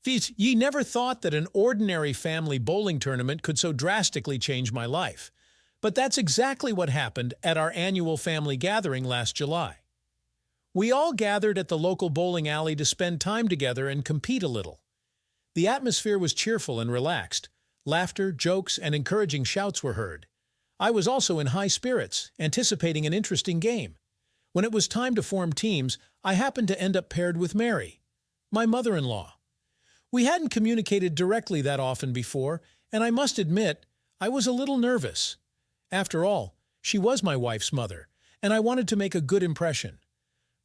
Fees, ye never thought that an ordinary family bowling tournament could so drastically change my life. But that's exactly what happened at our annual family gathering last July. We all gathered at the local bowling alley to spend time together and compete a little. The atmosphere was cheerful and relaxed. Laughter, jokes, and encouraging shouts were heard. I was also in high spirits, anticipating an interesting game. When it was time to form teams, I happened to end up paired with Mary, my mother-in-law. We hadn't communicated directly that often before, and I must admit, I was a little nervous. After all, she was my wife's mother, and I wanted to make a good impression.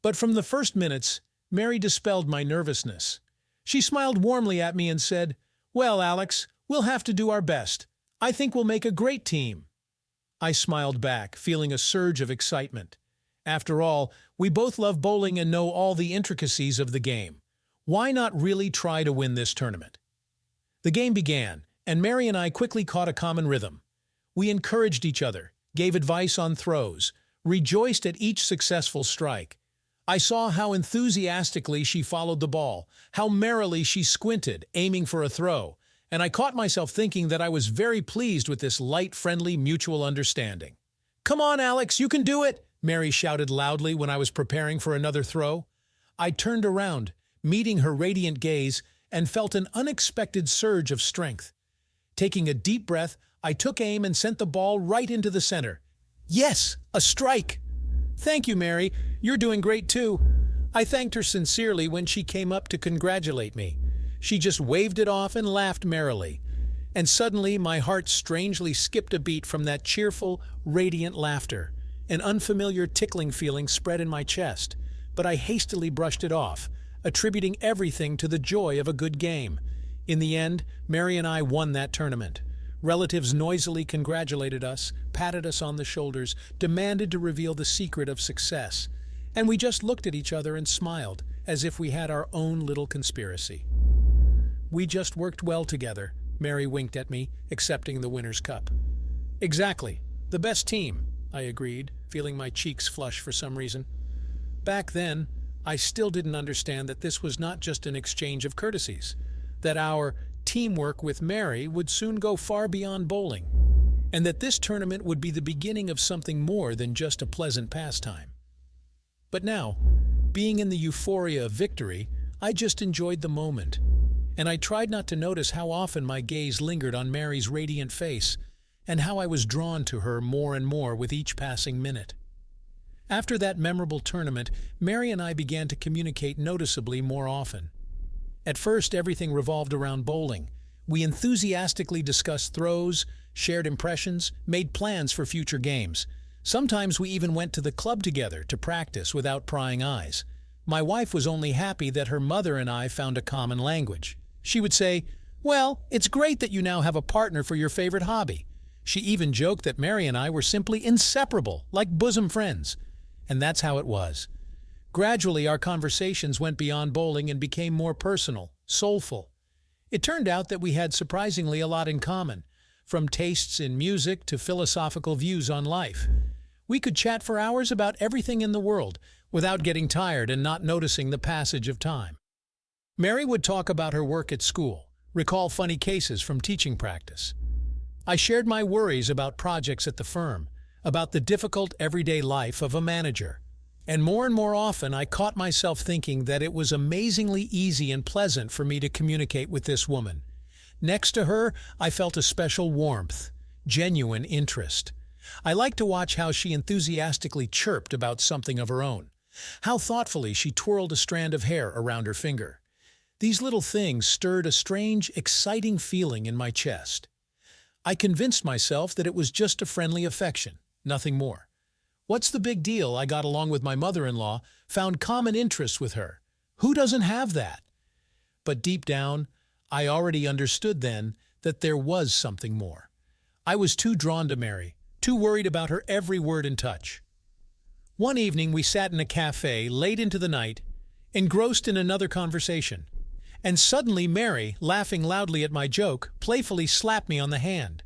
But from the first minutes, Mary dispelled my nervousness. She smiled warmly at me and said, "Well, Alex, we'll have to do our best. I think we'll make a great team." I smiled back, feeling a surge of excitement. After all, we both love bowling and know all the intricacies of the game. Why not really try to win this tournament? The game began, and Mary and I quickly caught a common rhythm. We encouraged each other, gave advice on throws, rejoiced at each successful strike. I saw how enthusiastically she followed the ball, how merrily she squinted, aiming for a throw, and I caught myself thinking that I was very pleased with this light, friendly, mutual understanding. "Come on, Alex, you can do it!" Mary shouted loudly when I was preparing for another throw. I turned around, meeting her radiant gaze, and felt an unexpected surge of strength. Taking a deep breath, I took aim and sent the ball right into the center. Yes, a strike! "Thank you, Mary. You're doing great too." I thanked her sincerely when she came up to congratulate me. She just waved it off and laughed merrily. And suddenly my heart strangely skipped a beat from that cheerful, radiant laughter. An unfamiliar tickling feeling spread in my chest, but I hastily brushed it off, attributing everything to the joy of a good game. In the end, Mary and I won that tournament. Relatives noisily congratulated us, patted us on the shoulders, demanded to reveal the secret of success. And we just looked at each other and smiled, as if we had our own little conspiracy. "We just worked well together," Mary winked at me, accepting the winner's cup. "Exactly. The best team," I agreed, feeling my cheeks flush for some reason. Back then, I still didn't understand that this was not just an exchange of courtesies, that our teamwork with Mary would soon go far beyond bowling, and that this tournament would be the beginning of something more than just a pleasant pastime. But now, being in the euphoria of victory, I just enjoyed the moment, and I tried not to notice how often my gaze lingered on Mary's radiant face, and how I was drawn to her more and more with each passing minute. After that memorable tournament, Mary and I began to communicate noticeably more often. At first, everything revolved around bowling. We enthusiastically discussed throws, shared impressions, made plans for future games. Sometimes we even went to the club together to practice without prying eyes. My wife was only happy that her mother and I found a common language. She would say, "Well, it's great that you now have a partner for your favorite hobby." She even joked that Mary and I were simply inseparable, like bosom friends. And that's how it was. Gradually, our conversations went beyond bowling and became more personal, soulful. It turned out that we had surprisingly a lot in common, from tastes in music to philosophical views on life. We could chat for hours about everything in the world without getting tired and not noticing the passage of time. Mary would talk about her work at school, recall funny cases from teaching practice. I shared my worries about projects at the firm, about the difficult everyday life of a manager. And more often I caught myself thinking that it was amazingly easy and pleasant for me to communicate with this woman. Next to her, I felt a special warmth, genuine interest. I liked to watch how she enthusiastically chirped about something of her own, how thoughtfully she twirled a strand of hair around her finger. These little things stirred a strange, exciting feeling in my chest. I convinced myself that it was just a friendly affection, nothing more. What's the big deal? I got along with my mother-in-law, found common interests with her. Who doesn't have that? But deep down, I already understood then that there was something more. I was too drawn to Mary, too worried about her every word and touch. One evening we sat in a cafe late into the night, engrossed in another conversation. And suddenly Mary, laughing loudly at my joke, playfully slapped me on the hand.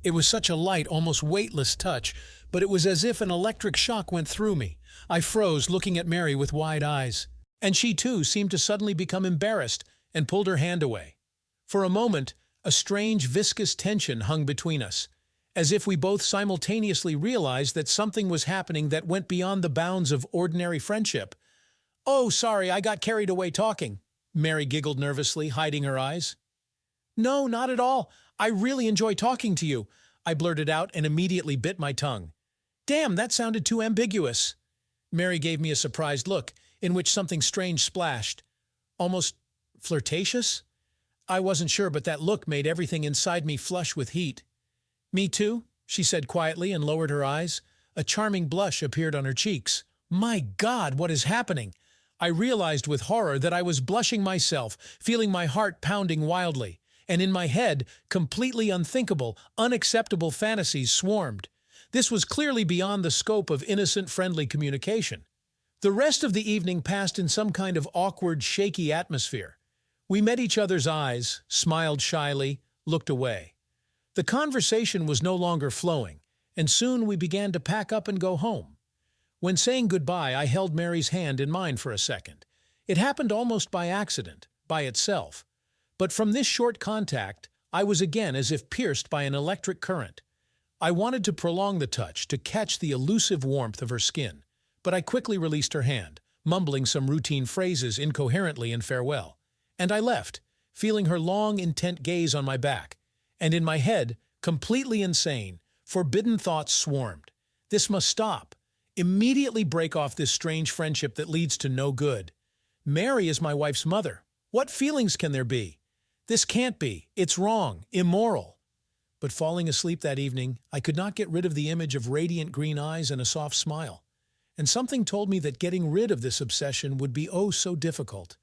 It was such a light, almost weightless touch, but it was as if an electric shock went through me. I froze, looking at Mary with wide eyes. And she too seemed to suddenly become embarrassed and pulled her hand away. For a moment, a strange, viscous tension hung between us, as if we both simultaneously realized that something was happening that went beyond the bounds of ordinary friendship. "Oh, sorry, I got carried away talking," Mary giggled nervously, hiding her eyes. "No, not at all. I really enjoy talking to you," I blurted out and immediately bit my tongue. "Damn, that sounded too ambiguous." Mary gave me a surprised look, in which something strange splashed. Almost flirtatious? I wasn't sure, but that look made everything inside me flush with heat. "Me too," she said quietly and lowered her eyes. A charming blush appeared on her cheeks. My God, what is happening? I realized with horror that I was blushing myself, feeling my heart pounding wildly, and in my head, completely unthinkable, unacceptable fantasies swarmed. This was clearly beyond the scope of innocent, friendly communication. The rest of the evening passed in some kind of awkward, shaky atmosphere. We met each other's eyes, smiled shyly, looked away. The conversation was no longer flowing, and soon we began to pack up and go home. When saying goodbye, I held Mary's hand in mine for a second. It happened almost by accident, by itself. But from this short contact, I was again as if pierced by an electric current. I wanted to prolong the touch, to catch the elusive warmth of her skin, but I quickly released her hand, mumbling some routine phrases incoherently in farewell. And I left, feeling her long, intent gaze on my back. And in my head, completely insane, forbidden thoughts swarmed. This must stop. Immediately break off this strange friendship that leads to no good. Mary is my wife's mother. What feelings can there be? This can't be. It's wrong, immoral. But falling asleep that evening, I could not get rid of the image of radiant green eyes and a soft smile. And something told me that getting rid of this obsession would be oh so difficult.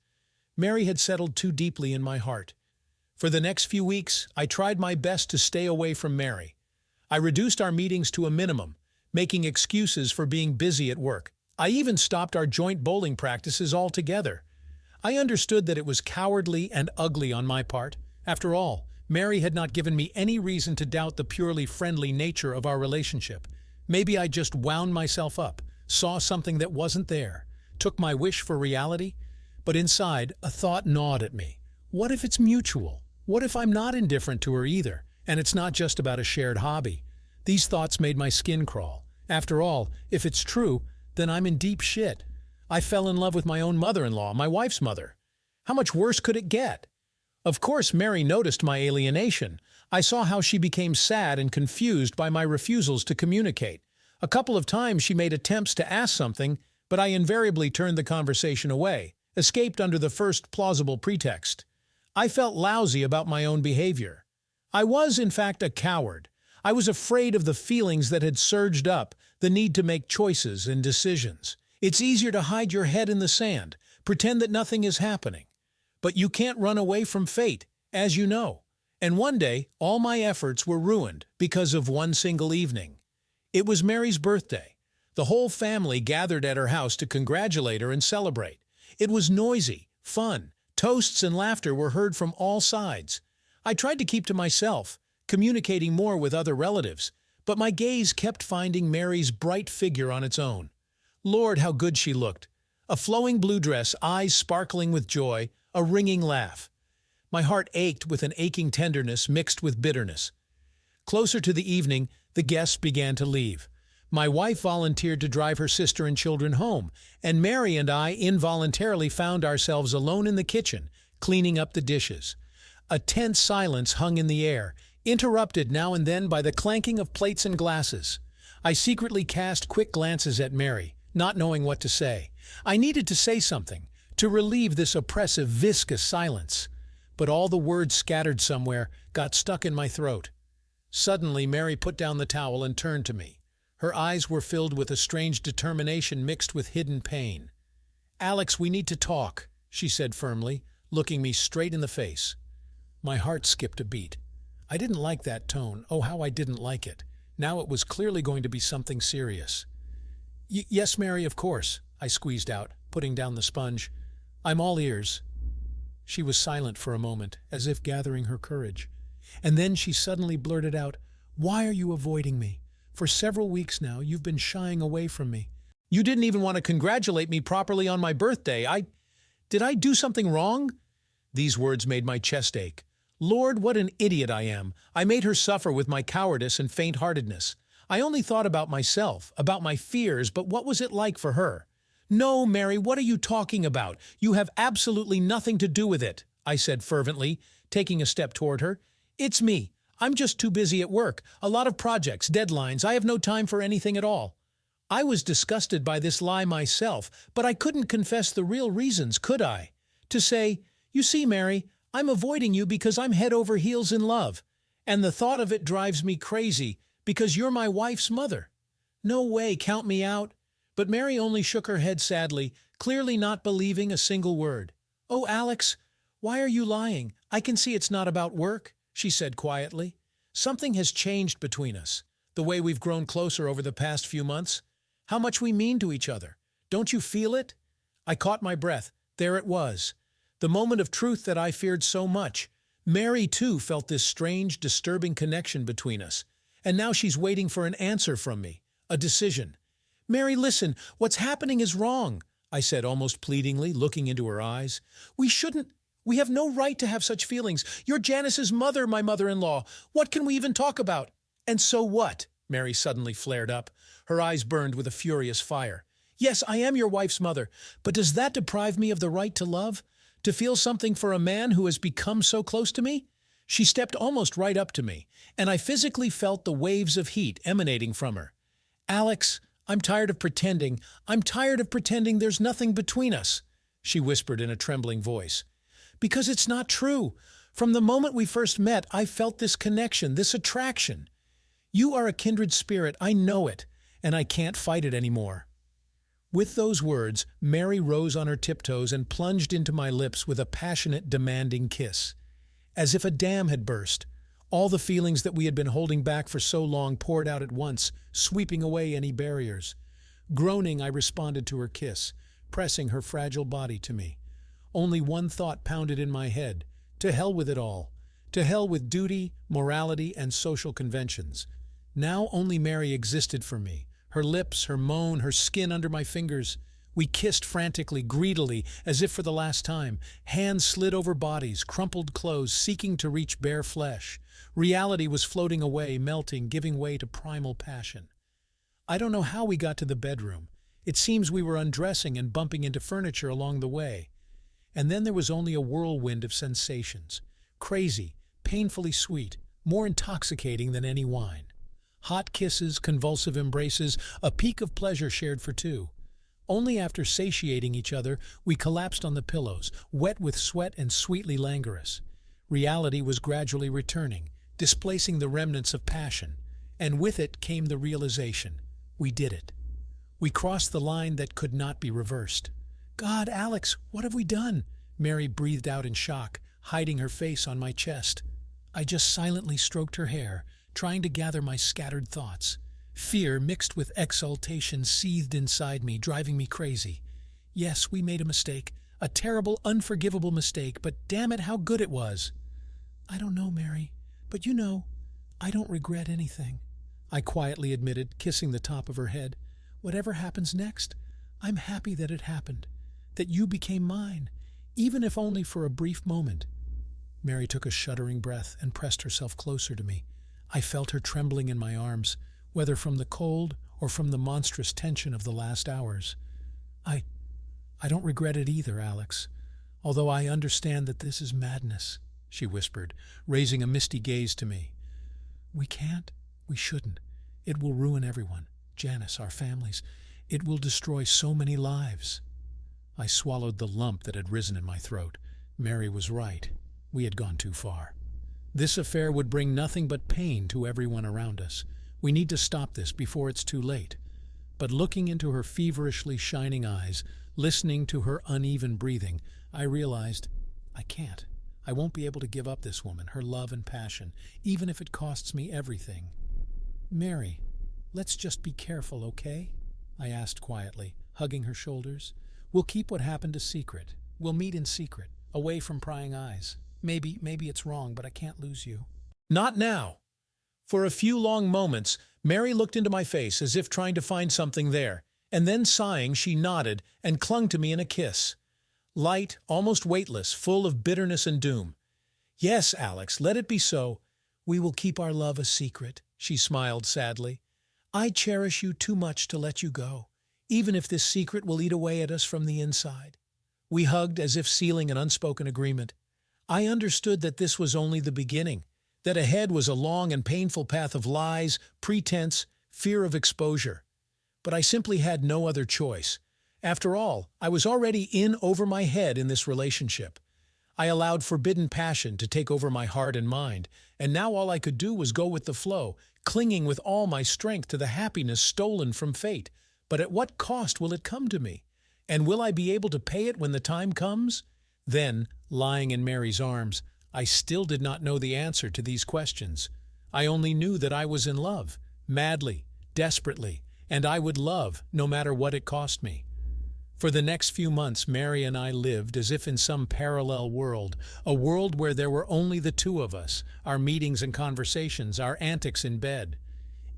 Mary had settled too deeply in my heart. For the next few weeks, I tried my best to stay away from Mary. I reduced our meetings to a minimum, making excuses for being busy at work. I even stopped our joint bowling practices altogether. I understood that it was cowardly and ugly on my part. After all, Mary had not given me any reason to doubt the purely friendly nature of our relationship. Maybe I just wound myself up, saw something that wasn't there, took my wish for reality. But inside, a thought gnawed at me. What if it's mutual? What if I'm not indifferent to her either, and it's not just about a shared hobby? These thoughts made my skin crawl. After all, if it's true, then I'm in deep shit. I fell in love with my own mother-in-law, my wife's mother. How much worse could it get? Of course, Mary noticed my alienation. I saw how she became sad and confused by my refusals to communicate. A couple of times she made attempts to ask something, but I invariably turned the conversation away, escaped under the first plausible pretext. I felt lousy about my own behavior. I was, in fact, a coward. I was afraid of the feelings that had surged up, the need to make choices and decisions. It's easier to hide your head in the sand, pretend that nothing is happening. But you can't run away from fate, as you know. And one day, all my efforts were ruined because of one single evening. It was Mary's birthday. The whole family gathered at her house to congratulate her and celebrate. It was noisy, fun. Toasts and laughter were heard from all sides. I tried to keep to myself, communicating more with other relatives, but my gaze kept finding Mary's bright figure on its own. Lord, how good she looked. A flowing blue dress, eyes sparkling with joy, a ringing laugh. My heart ached with an aching tenderness mixed with bitterness. Closer to the evening, the guests began to leave. My wife volunteered to drive her sister and children home, and Mary and I involuntarily found ourselves alone in the kitchen, cleaning up the dishes. A tense silence hung in the air, interrupted now and then by the clanking of plates and glasses. I secretly cast quick glances at Mary, not knowing what to say. I needed to say something, to relieve this oppressive, viscous silence. But all the words scattered somewhere got stuck in my throat. Suddenly, Mary put down the towel and turned to me. Her eyes were filled with a strange determination mixed with hidden pain. "Alex, we need to talk," she said firmly, looking me straight in the face. My heart skipped a beat. I didn't like that tone. Oh, how I didn't like it. Now it was clearly going to be something serious. Yes, Mary, of course," I squeezed out, putting down the sponge. "I'm all ears." She was silent for a moment, as if gathering her courage. And then she suddenly blurted out, "Why are you avoiding me? For several weeks now, you've been shying away from me. You didn't even want to congratulate me properly on my birthday. Did I do something wrong?" These words made my chest ache. Lord, what an idiot I am. I made her suffer with my cowardice and faint-heartedness. I only thought about myself, about my fears, but what was it like for her? No, Mary, what are you talking about? You have absolutely nothing to do with it, I said fervently, taking a step toward her. It's me. I'm just too busy at work. A lot of projects, deadlines. I have no time for anything at all. I was disgusted by this lie myself, but I couldn't confess the real reasons, could I? To say, you see, Mary, I'm avoiding you because I'm head over heels in love, and the thought of it drives me crazy because you're my wife's mother. No way, count me out. But Mary only shook her head sadly, clearly not believing a single word. Oh, Alex, why are you lying? I can see it's not about work, she said quietly. Something has changed between us, the way we've grown closer over the past few months, how much we mean to each other. Don't you feel it? I caught my breath. There it was. The moment of truth that I feared so much. Mary, too, felt this strange, disturbing connection between us. And now she's waiting for an answer from me, a decision. Mary, listen, what's happening is wrong, I said almost pleadingly, looking into her eyes. We have no right to have such feelings. You're Janice's mother, my mother-in-law. What can we even talk about? And so what? Mary suddenly flared up. Her eyes burned with a furious fire. Yes, I am your wife's mother, but does that deprive me of the right to love? To feel something for a man who has become so close to me? She stepped almost right up to me, and I physically felt the waves of heat emanating from her. Alex, I'm tired of pretending. I'm tired of pretending there's nothing between us, she whispered in a trembling voice. Because it's not true. From the moment we first met, I felt this connection, this attraction. You are a kindred spirit, I know it, and I can't fight it anymore. With those words, Mary rose on her tiptoes and plunged into my lips with a passionate, demanding kiss. As if a dam had burst, all the feelings that we had been holding back for so long poured out at once, sweeping away any barriers. Groaning, I responded to her kiss, pressing her fragile body to me. Only one thought pounded in my head. To hell with it all. To hell with duty, morality, and social conventions. Now only Mary existed for me. Her lips, her moan, her skin under my fingers. We kissed frantically, greedily, as if for the last time. Hands slid over bodies, crumpled clothes, seeking to reach bare flesh. Reality was floating away, melting, giving way to primal passion. I don't know how we got to the bedroom. It seems we were undressing and bumping into furniture along the way. And then there was only a whirlwind of sensations. Crazy, painfully sweet, more intoxicating than any wine. Hot kisses, convulsive embraces, a peak of pleasure shared for two. Only after satiating each other, we collapsed on the pillows, wet with sweat and sweetly languorous. Reality was gradually returning, displacing the remnants of passion. And with it came the realization. We did it. We crossed the line that could not be reversed. God, Alex, what have we done? Mary breathed out in shock, hiding her face on my chest. I just silently stroked her hair, trying to gather my scattered thoughts. Fear mixed with exultation seethed inside me, driving me crazy. Yes, we made a mistake, a terrible, unforgivable mistake, but damn it, how good it was. I don't know, Mary, but you know, I don't regret anything, I quietly admitted, kissing the top of her head. Whatever happens next, I'm happy that it happened, that you became mine, even if only for a brief moment. Mary took a shuddering breath and pressed herself closer to me. I felt her trembling in my arms, whether from the cold or from the monstrous tension of the last hours. I don't regret it either, Alex, although I understand that this is madness, she whispered, raising a misty gaze to me. We can't, we shouldn't. It will ruin everyone, Janice, our families. It will destroy so many lives. I swallowed the lump that had risen in my throat. Mary was right. We had gone too far. This affair would bring nothing but pain to everyone around us. We need to stop this before it's too late. But looking into her feverishly shining eyes, listening to her uneven breathing, I realized I can't. I won't be able to give up this woman, her love and passion, even if it costs me everything. Mary, let's just be careful, okay? I asked quietly, hugging her shoulders. We'll keep what happened a secret. We'll meet in secret, away from prying eyes. Maybe it's wrong, but I can't lose you. Not now. For a few long moments, Mary looked into my face as if trying to find something there, and then sighing, she nodded and clung to me in a kiss. light, almost weightless, full of bitterness and doom. "Yes, Alex, let it be so. We will keep our love a secret," she smiled sadly. "I cherish you too much to let you go, even if this secret will eat away at us from the inside." We hugged as if sealing an unspoken agreement. I understood that this was only the beginning, that ahead was a long and painful path of lies, pretense, fear of exposure. But I simply had no other choice. After all, I was already in over my head in this relationship. I allowed forbidden passion to take over my heart and mind, and now all I could do was go with the flow, clinging with all my strength to the happiness stolen from fate. But at what cost will it come to me? And will I be able to pay it when the time comes? Then, lying in Mary's arms, I still did not know the answer to these questions. I only knew that I was in love, madly, desperately, and I would love no matter what it cost me. For the next few months, Mary and I lived as if in some parallel world, a world where there were only the two of us, our meetings and conversations, our antics in bed.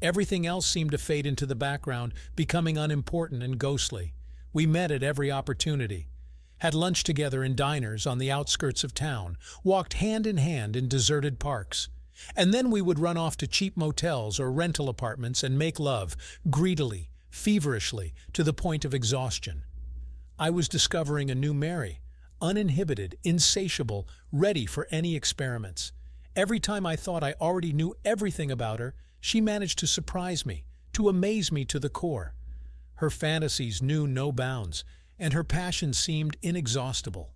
Everything else seemed to fade into the background, becoming unimportant and ghostly. We met at every opportunity, had lunch together in diners on the outskirts of town, walked hand in hand in deserted parks. And then we would run off to cheap motels or rental apartments and make love, greedily, feverishly, to the point of exhaustion. I was discovering a new Mary, uninhibited, insatiable, ready for any experiments. Every time I thought I already knew everything about her, she managed to surprise me, to amaze me to the core. Her fantasies knew no bounds, and her passion seemed inexhaustible.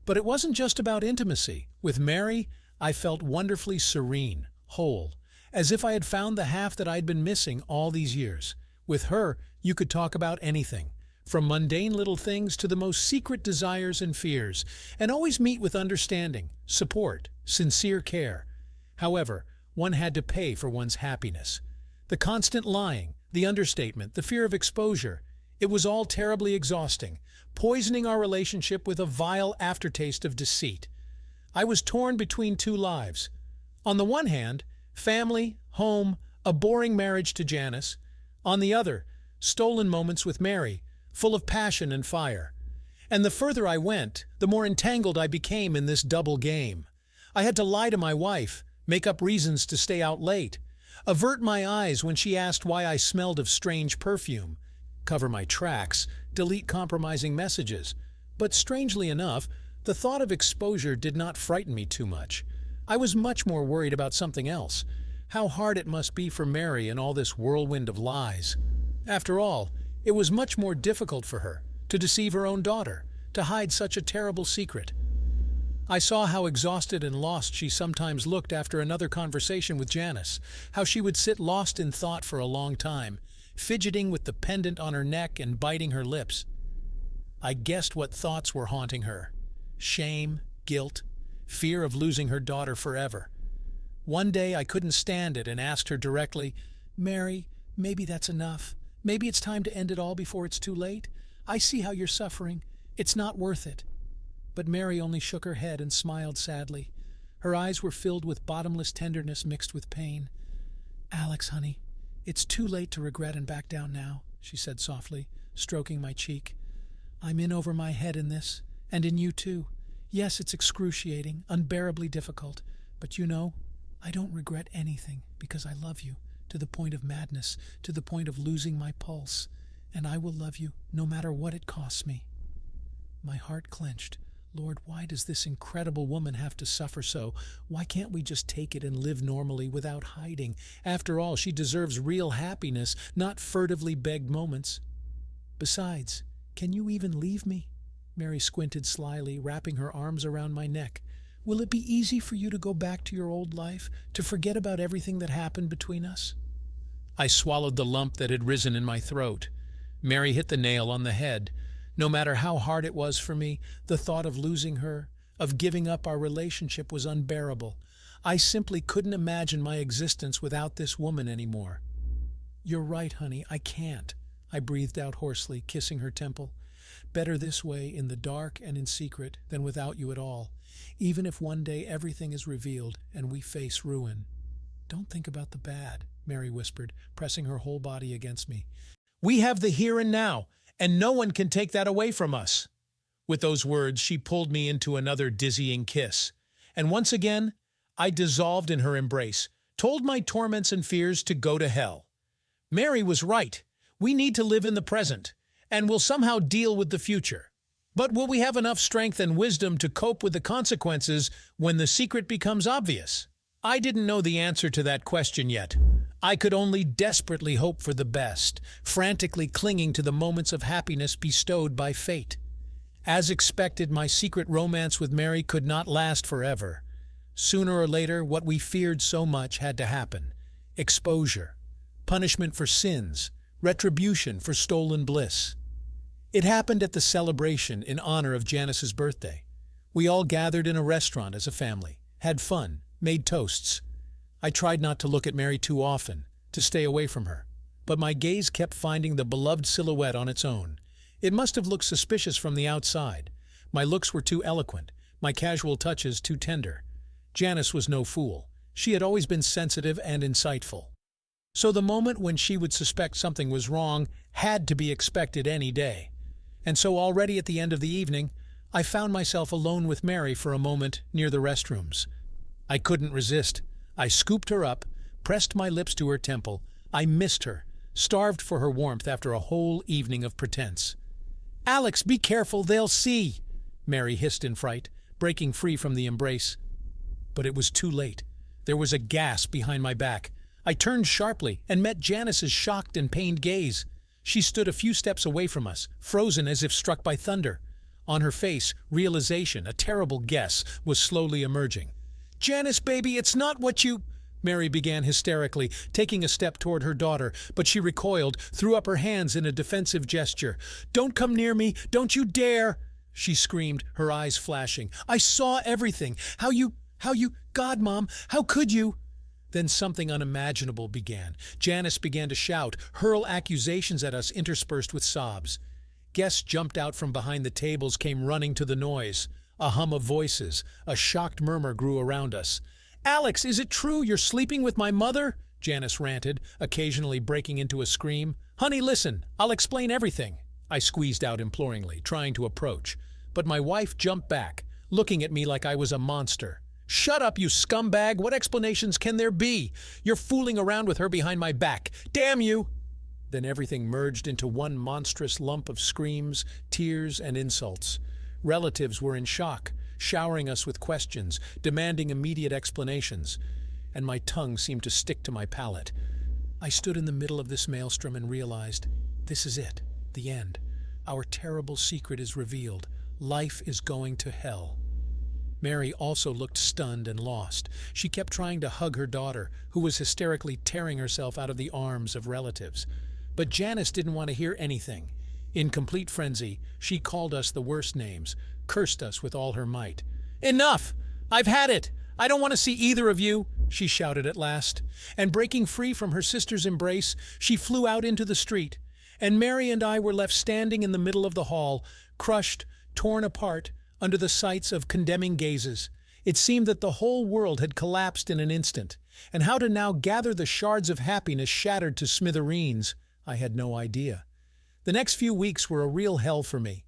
But it wasn't just about intimacy. With Mary, I felt wonderfully serene, whole, as if I had found the half that I'd been missing all these years. With her, you could talk about anything, from mundane little things to the most secret desires and fears, and always meet with understanding, support, sincere care. However, one had to pay for one's happiness. The constant lying, the understatement, the fear of exposure, it was all terribly exhausting, poisoning our relationship with a vile aftertaste of deceit. I was torn between two lives. On the one hand, family, home, a boring marriage to Janice. On the other, stolen moments with Mary, full of passion and fire. And the further I went, the more entangled I became in this double game. I had to lie to my wife, make up reasons to stay out late, avert my eyes when she asked why I smelled of strange perfume, cover my tracks, delete compromising messages. But strangely enough, the thought of exposure did not frighten me too much. I was much more worried about something else. How hard it must be for Mary in all this whirlwind of lies. After all, it was much more difficult for her to deceive her own daughter, to hide such a terrible secret. I saw how exhausted and lost she sometimes looked after another conversation with Janice, how she would sit lost in thought for a long time, fidgeting with the pendant on her neck and biting her lips. I guessed what thoughts were haunting her. Shame, guilt, fear of losing her daughter forever. One day I couldn't stand it and asked her directly, "Mary, maybe that's enough. Maybe it's time to end it all before it's too late. I see how you're suffering. It's not worth it." But Mary only shook her head and smiled sadly. Her eyes were filled with bottomless tenderness mixed with pain. "Alex, honey, it's too late to regret and back down now," she said softly, stroking my cheek. "I'm in over my head in this, and in you too. Yes, it's excruciating, unbearably difficult, but you know, I don't regret anything because I love you, to the point of madness, to the point of losing my pulse, and I will love you no matter what it costs me." My heart clenched. Lord, why does this incredible woman have to suffer so? Why can't we just take it and live normally without hiding? After all, she deserves real happiness, not furtively begged moments. Besides, can you even leave me? Mary squinted slyly, wrapping her arms around my neck. Will it be easy for you to go back to your old life, to forget about everything that happened between us? I swallowed the lump that had risen in my throat. Mary hit the nail on the head. No matter how hard it was for me, the thought of losing her, of giving up our relationship was unbearable. I simply couldn't imagine my existence without this woman anymore. "You're right, honey, I can't," I breathed out hoarsely, kissing her temple. "Better this way, in the dark and in secret, than without you at all, even if one day everything is revealed and we face ruin." "Don't think about the bad," Mary whispered, pressing her whole body against me. "We have the here and now, and no one can take that away from us." With those words, she pulled me into another dizzying kiss. And once again, I dissolved in her embrace, told my torments and fears to go to hell. Mary was right. We need to live in the present, and we'll somehow deal with the future. But will we have enough strength and wisdom to cope with the consequences when the secret becomes obvious? I didn't know the answer to that question yet. I could only desperately hope for the best, frantically clinging to the moments of happiness bestowed by fate. As expected, my secret romance with Mary could not last forever. Sooner or later, what we feared so much had to happen. Exposure, punishment for sins, retribution for stolen bliss. It happened at the celebration in honor of Janice's birthday. We all gathered in a restaurant as a family, had fun, made toasts. I tried not to look at Mary too often, to stay away from her, but my gaze kept finding the beloved silhouette on its own. It must have looked suspicious from the outside. My looks were too eloquent, my casual touches too tender. Janice was no fool. She had always been sensitive and insightful. So the moment when she would suspect something was wrong had to be expected any day. And so already at the end of the evening, I found myself alone with Mary for a moment near the restrooms. I couldn't resist. I scooped her up, pressed my lips to her temple. I missed her, starved for her warmth after a whole evening of pretense. "Alex, be careful, they'll see," Mary hissed in fright, breaking free from the embrace. But it was too late. There was a gasp behind my back. I turned sharply and met Janice's shocked and pained gaze. She stood a few steps away from us, frozen as if struck by thunder. On her face, realization, a terrible guess, was slowly emerging. "Janice, baby, it's not what you—" Mary began hysterically, taking a step toward her daughter, but she recoiled, threw up her hands in a defensive gesture. "Don't come near me! Don't you dare!" she screamed, her eyes flashing. "I saw everything! How you, God, Mom, how could you?" Then something unimaginable began. Janice began to shout, hurl accusations at us interspersed with sobs. Guests jumped out from behind the tables, came running to the noise. A hum of voices, a shocked murmur grew around us. "Alex, is it true you're sleeping with my mother?" Janice ranted, occasionally breaking into a scream. "Honey, listen, I'll explain everything," I squeezed out imploringly, trying to approach. But my wife jumped back, looking at me like I was a monster. "Shut up, you scumbag! What explanations can there be? You're fooling around with her behind my back. Damn you!" Then everything merged into one monstrous lump of screams, tears, and insults. Relatives were in shock, showering us with questions, demanding immediate explanations, and my tongue seemed to stick to my palate. I stood in the middle of this maelstrom and realized, this is it, the end. Our terrible secret is revealed. Life is going to hell. Mary also looked stunned and lost. She kept trying to hug her daughter, who was hysterically tearing herself out of the arms of relatives. But Janice didn't want to hear anything. In complete frenzy, she called us the worst names, cursed us with all her might. "Enough! I've had it! I don't want to see either of you!" she shouted at last. And breaking free from her sister's embrace, she flew out into the street. And Mary and I were left standing in the middle of the hall, crushed, torn apart, under the sights of condemning gazes. It seemed that the whole world had collapsed in an instant, and how to now gather the shards of happiness shattered to smithereens, I had no idea. The next few weeks were a real hell for me.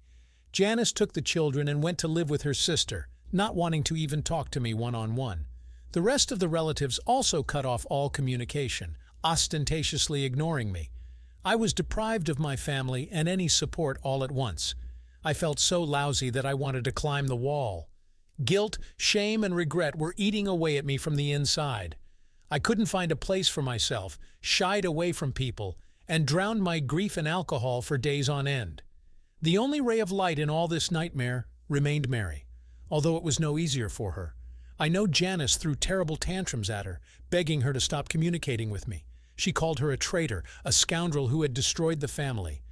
Janice took the children and went to live with her sister, not wanting to even talk to me one-on-one. The rest of the relatives also cut off all communication, ostentatiously ignoring me. I was deprived of my family and any support all at once. I felt so lousy that I wanted to climb the wall. Guilt, shame, and regret were eating away at me from the inside. I couldn't find a place for myself, shied away from people, and drowned my grief in alcohol for days on end. The only ray of light in all this nightmare remained Mary, although it was no easier for her. I know Janice threw terrible tantrums at her, begging her to stop communicating with me. She called her a traitor, a scoundrel who had destroyed the family.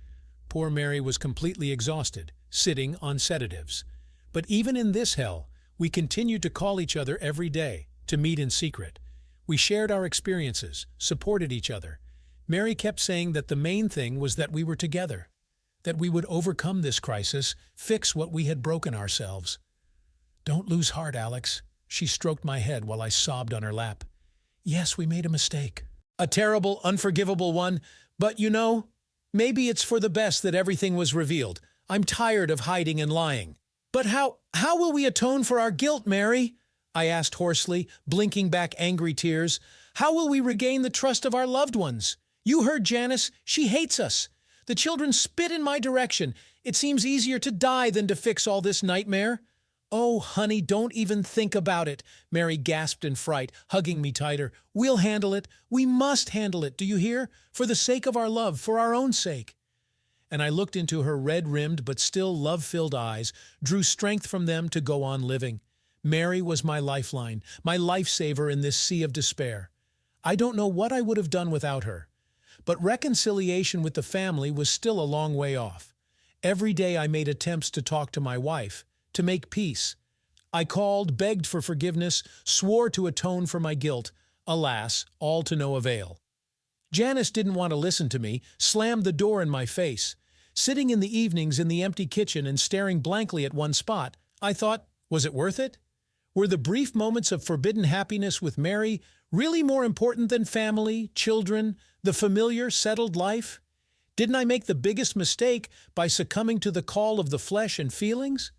Poor Mary was completely exhausted, sitting on sedatives. But even in this hell, we continued to call each other every day, to meet in secret. We shared our experiences, supported each other. Mary kept saying that the main thing was that we were together, that we would overcome this crisis, fix what we had broken ourselves. "Don't lose heart, Alex." She stroked my head while I sobbed on her lap. "Yes, we made a mistake. A terrible, unforgivable one, but maybe it's for the best that everything was revealed. I'm tired of hiding and lying." But how will we atone for our guilt, Mary? I asked hoarsely, blinking back angry tears. How will we regain the trust of our loved ones? You heard Janice. She hates us. The children spit in my direction. It seems easier to die than to fix all this nightmare. Oh, honey, don't even think about it, Mary gasped in fright, hugging me tighter. We'll handle it. We must handle it, do you hear? For the sake of our love, for our own sake. And I looked into her red-rimmed but still love-filled eyes, drew strength from them to go on living. Mary was my lifeline, my lifesaver in this sea of despair. I don't know what I would have done without her. But reconciliation with the family was still a long way off. Every day I made attempts to talk to my wife, to make peace. I called, begged for forgiveness, swore to atone for my guilt. Alas, all to no avail. Janice didn't want to listen to me, slammed the door in my face. Sitting in the evenings in the empty kitchen and staring blankly at one spot, I thought, was it worth it? Were the brief moments of forbidden happiness with Mary really more important than family, children, the familiar, settled life? Didn't I make the biggest mistake by succumbing to the call of the flesh and feelings?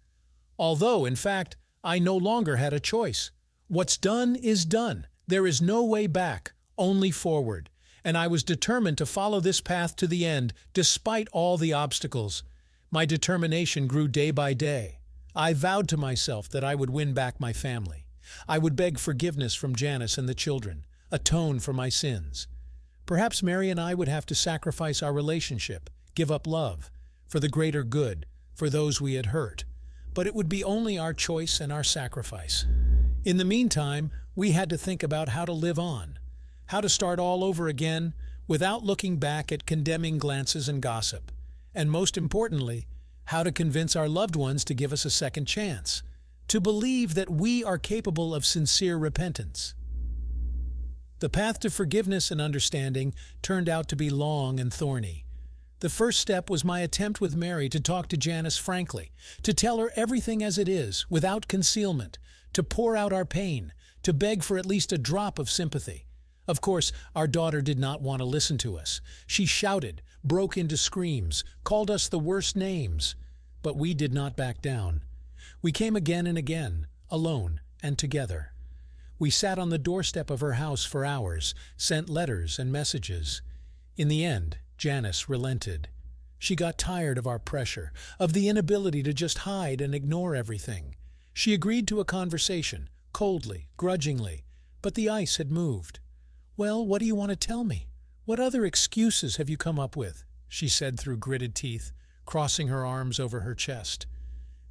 Although, in fact, I no longer had a choice. What's done is done. There is no way back, only forward. And I was determined to follow this path to the end, despite all the obstacles. My determination grew day by day. I vowed to myself that I would win back my family. I would beg forgiveness from Janice and the children, atone for my sins. Perhaps Mary and I would have to sacrifice our relationship, give up love, for the greater good, for those we had hurt. But it would be only our choice and our sacrifice. In the meantime, we had to think about how to live on, how to start all over again without looking back at condemning glances and gossip, and most importantly, how to convince our loved ones to give us a second chance, to believe that we are capable of sincere repentance. The path to forgiveness and understanding turned out to be long and thorny. The first step was my attempt with Mary to talk to Janice frankly, to tell her everything as it is, without concealment, to pour out our pain, to beg for at least a drop of sympathy. Of course, our daughter did not want to listen to us. She shouted, broke into screams, called us the worst names. But we did not back down. We came again and again, alone and together. We sat on the doorstep of her house for hours, sent letters and messages. In the end, Janice relented. She got tired of our pressure, of the inability to just hide and ignore everything. She agreed to a conversation, coldly, grudgingly, but the ice had moved. "Well, what do you want to tell me? What other excuses have you come up with?" she said through gritted teeth, crossing her arms over her chest.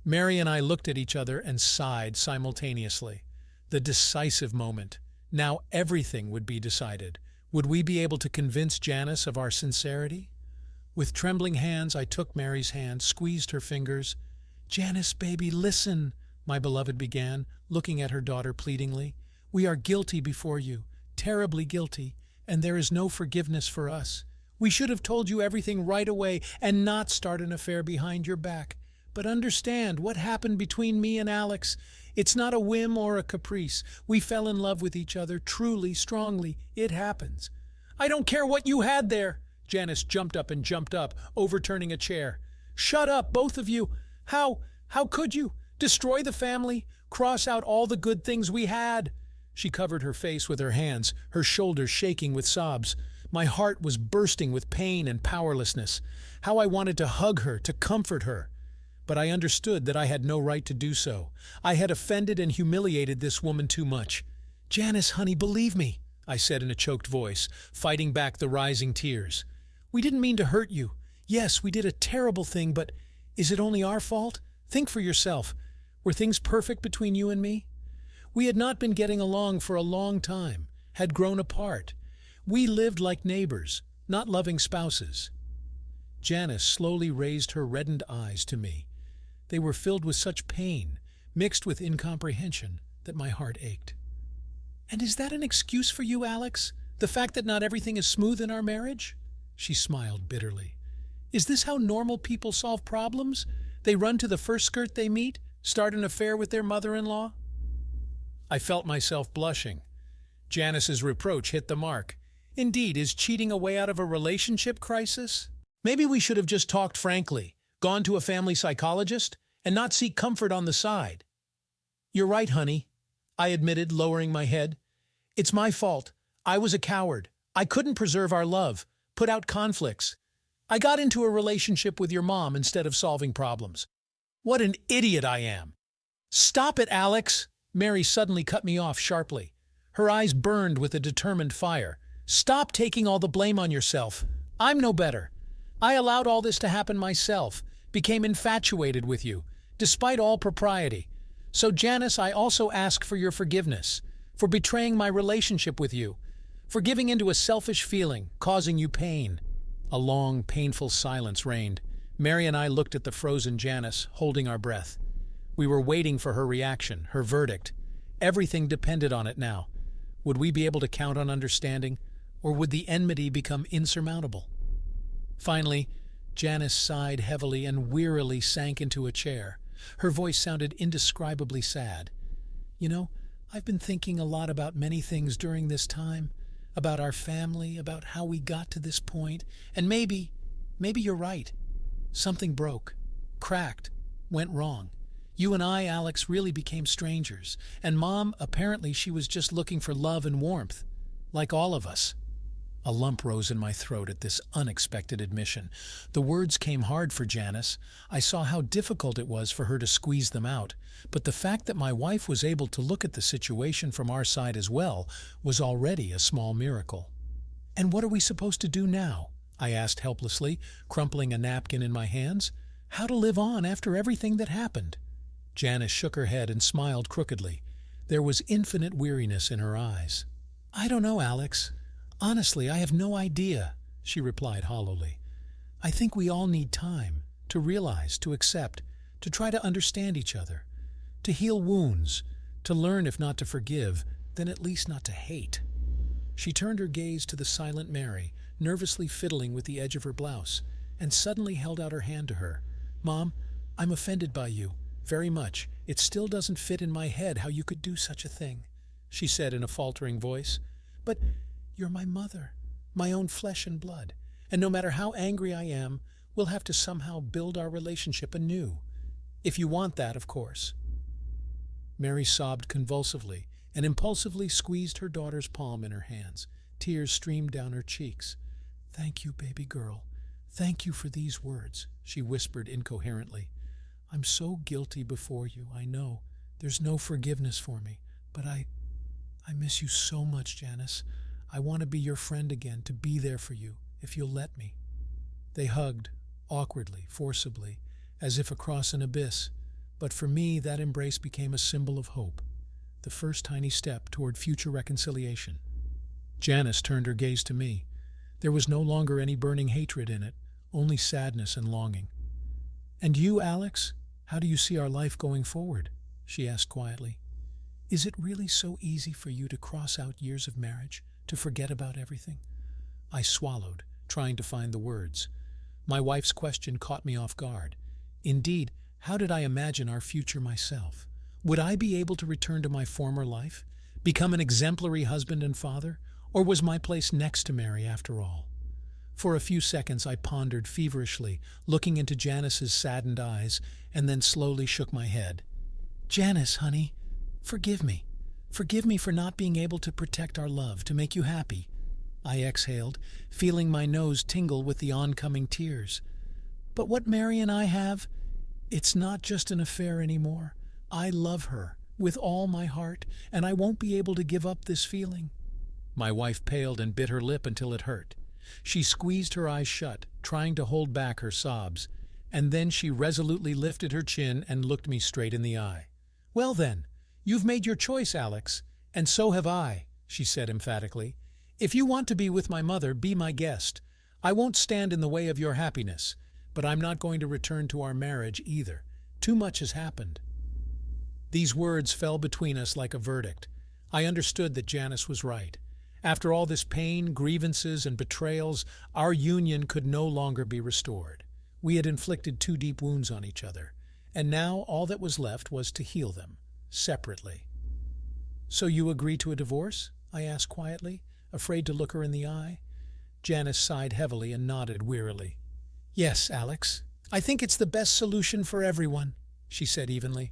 Mary and I looked at each other and sighed simultaneously. The decisive moment. Now everything would be decided. Would we be able to convince Janice of our sincerity? With trembling hands, I took Mary's hand, squeezed her fingers. "Janice, baby, listen," my beloved began, looking at her daughter pleadingly. "We are guilty before you, terribly guilty, and there is no forgiveness for us. We should have told you everything right away and not start an affair behind your back. But understand what happened between me and Alex. It's not a whim or a caprice. We fell in love with each other truly, strongly. It happens." "I don't care what you had there." Janice jumped up, overturning a chair. "Shut up, both of you. How could you? Destroy the family? Cross out all the good things we had?" She covered her face with her hands, her shoulders shaking with sobs. My heart was bursting with pain and powerlessness. How I wanted to hug her, to comfort her. But I understood that I had no right to do so. I had offended and humiliated this woman too much. "Janice, honey, believe me," I said in a choked voice, fighting back the rising tears. "We didn't mean to hurt you. Yes, we did a terrible thing, but is it only our fault? Think for yourself. Were things perfect between you and me? We had not been getting along for a long time, had grown apart. We lived like neighbors, not loving spouses." Janice slowly raised her reddened eyes to me. They were filled with such pain, mixed with incomprehension, that my heart ached. "And is that an excuse for you, Alex? The fact that not everything is smooth in our marriage?" She smiled bitterly. "Is this how normal people solve problems? They run to the first skirt they meet, start an affair with their mother-in-law?" I felt myself blushing. Janice's reproach hit the mark. Indeed, is cheating a way out of a relationship crisis? Maybe we should have just talked frankly, gone to a family psychologist, and not seek comfort on the side. You're right, honey, I admitted, lowering my head. It's my fault. I was a coward. I couldn't preserve our love, put out conflicts. I got into a relationship with your mom instead of solving problems. What an idiot I am. Stop it, Alex! Mary suddenly cut me off sharply. Her eyes burned with a determined fire. Stop taking all the blame on yourself. I'm no better. I allowed all this to happen myself, became infatuated with you, despite all propriety. So, Janice, I also ask for your forgiveness, for betraying my relationship with you, for giving into a selfish feeling, causing you pain. A long, painful silence reigned. Mary and I looked at the frozen Janice, holding our breath. We were waiting for her reaction, her verdict. Everything depended on it now. Would we be able to count on understanding, or would the enmity become insurmountable? Finally, Janice sighed heavily and wearily sank into a chair. Her voice sounded indescribably sad. You know, I've been thinking a lot about many things during this time, about our family, about how we got to this point, and maybe you're right. Something broke, cracked, went wrong. You and I, Alex, really became strangers, and Mom, apparently she was just looking for love and warmth, like all of us. A lump rose in my throat at this unexpected admission. The words came hard for Janice. I saw how difficult it was for her to squeeze them out, but the fact that my wife was able to look at the situation from our side as well was already a small miracle. "And what are we supposed to do now?" I asked helplessly, crumpling a napkin in my hands. "How to live on after everything that happened?" Janice shook her head and smiled crookedly. There was infinite weariness in her eyes. "I don't know, Alex. Honestly, I have no idea," she replied hollowly. "I think we all need time to realize, to accept, to try to understand each other, to heal wounds, to learn if not to forgive, then at least not to hate." She turned her gaze to the silent Mary, nervously fiddling with the edge of her blouse, and suddenly held out her hand to her. "Mom, I'm offended by you, very much. It still doesn't fit in my head how you could do such a thing," she said in a faltering voice. "But you're my mother, my own flesh and blood, and no matter how angry I am, we'll have to somehow build our relationship anew. If you want that, of course." Mary sobbed convulsively and impulsively squeezed her daughter's palm in her hands. Tears streamed down her cheeks. "Thank you, baby girl. Thank you for these words," she whispered incoherently. "I'm so guilty before you, I know. There's no forgiveness for me, but I miss you so much, Janice. I want to be your friend again, to be there for you, if you'll let me." They hugged, awkwardly, forcibly, as if across an abyss, but for me that embrace became a symbol of hope, the first tiny step toward future reconciliation. Janice turned her gaze to me. There was no longer any burning hatred in it, only sadness and longing. "And you, Alex, how do you see our life going forward?" she asked quietly. "Is it really so easy for you to cross out years of marriage, to forget about everything?" I swallowed, trying to find the words. My wife's question caught me off guard. Indeed, how did I imagine our future myself? Would I be able to return to my former life, become an exemplary husband and father, or was my place next to Mary after all? For a few seconds I pondered feverishly, looking into Janice's saddened eyes, and then slowly shook my head. "Janice, honey, forgive me. Forgive me for not being able to protect our love, to make you happy." I exhaled, feeling my nose tingle with the oncoming tears. "But what Mary and I have, it's not just an affair anymore. I love her with all my heart, and I won't be able to give up this feeling." My wife paled and bit her lip until it hurt. She squeezed her eyes shut, trying to hold back her sobs, and then she resolutely lifted her chin and looked me straight in the eye. "Well then, you've made your choice, Alex, and so have I," she said emphatically. "If you want to be with my mother, be my guest. I won't stand in the way of your happiness, but I'm not going to return to our marriage either. Too much has happened." These words fell between us like a verdict. I understood that Janice was right. After all this pain, grievances, and betrayals, our union could no longer be restored. We had inflicted too deep wounds on each other, and now all that was left was to heal them, separately. "So you agree to a divorce?" I asked quietly, afraid to look her in the eye. Janice sighed heavily and nodded wearily. "Yes, Alex. I think it's the best solution for everyone," she said evenly.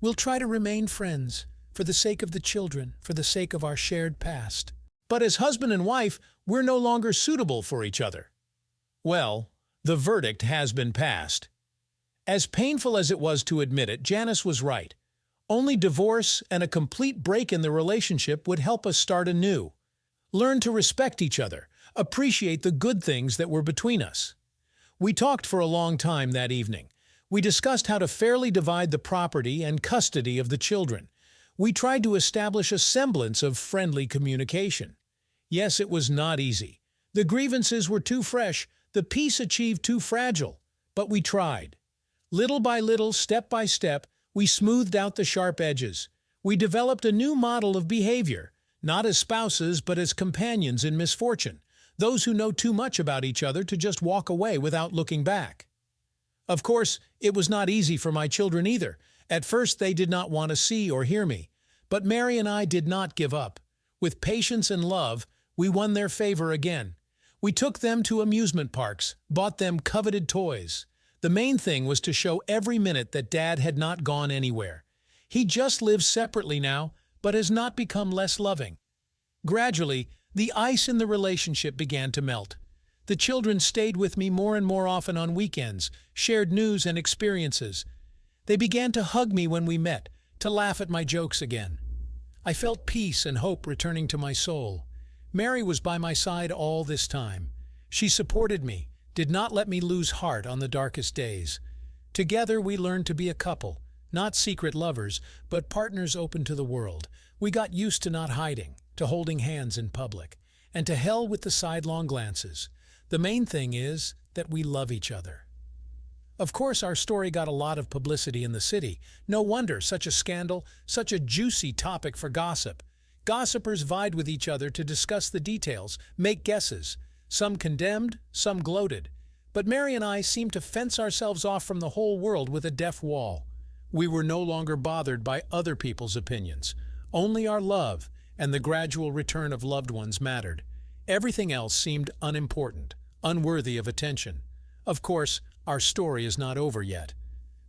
"We'll try to remain friends, for the sake of the children, for the sake of our shared past. But as husband and wife, we're no longer suitable for each other." Well, the verdict has been passed. As painful as it was to admit it, Janice was right. Only divorce and a complete break in the relationship would help us start anew. Learn to respect each other, appreciate the good things that were between us. We talked for a long time that evening. We discussed how to fairly divide the property and custody of the children. We tried to establish a semblance of friendly communication. Yes, it was not easy. The grievances were too fresh, the peace achieved too fragile. But we tried. Little by little, step by step, we smoothed out the sharp edges. We developed a new model of behavior, not as spouses but as companions in misfortune, those who know too much about each other to just walk away without looking back. Of course, it was not easy for my children either. At first they did not want to see or hear me. But Mary and I did not give up. With patience and love, we won their favor again. We took them to amusement parks, bought them coveted toys. The main thing was to show every minute that Dad had not gone anywhere. He just lives separately now, but has not become less loving. Gradually, the ice in the relationship began to melt. The children stayed with me more and more often on weekends, shared news and experiences. They began to hug me when we met, to laugh at my jokes again. I felt peace and hope returning to my soul. Mary was by my side all this time. She supported me, did not let me lose heart on the darkest days. Together we learned to be a couple, not secret lovers, but partners open to the world. We got used to not hiding, to holding hands in public, and to hell with the sidelong glances. The main thing is that we love each other. Of course, our story got a lot of publicity in the city. No wonder, such a scandal, such a juicy topic for gossip. Gossipers vied with each other to discuss the details, make guesses. Some condemned, some gloated. But Mary and I seemed to fence ourselves off from the whole world with a deaf wall. We were no longer bothered by other people's opinions. Only our love and the gradual return of loved ones mattered. Everything else seemed unimportant, unworthy of attention. Of course, our story is not over yet.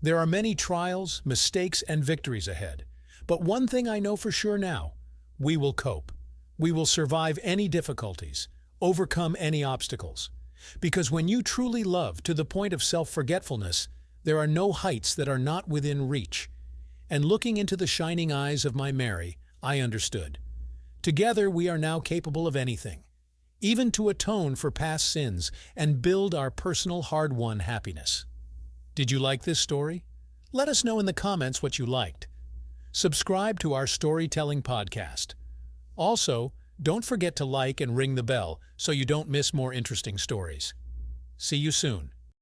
There are many trials, mistakes, and victories ahead. But one thing I know for sure now: we will cope. We will survive any difficulties, overcome any obstacles. Because when you truly love to the point of self-forgetfulness, there are no heights that are not within reach. And looking into the shining eyes of my Mary, I understood. Together we are now capable of anything, even to atone for past sins and build our personal hard-won happiness. Did you like this story? Let us know in the comments what you liked. Subscribe to our storytelling podcast. Also, don't forget to like and ring the bell so you don't miss more interesting stories. See you soon.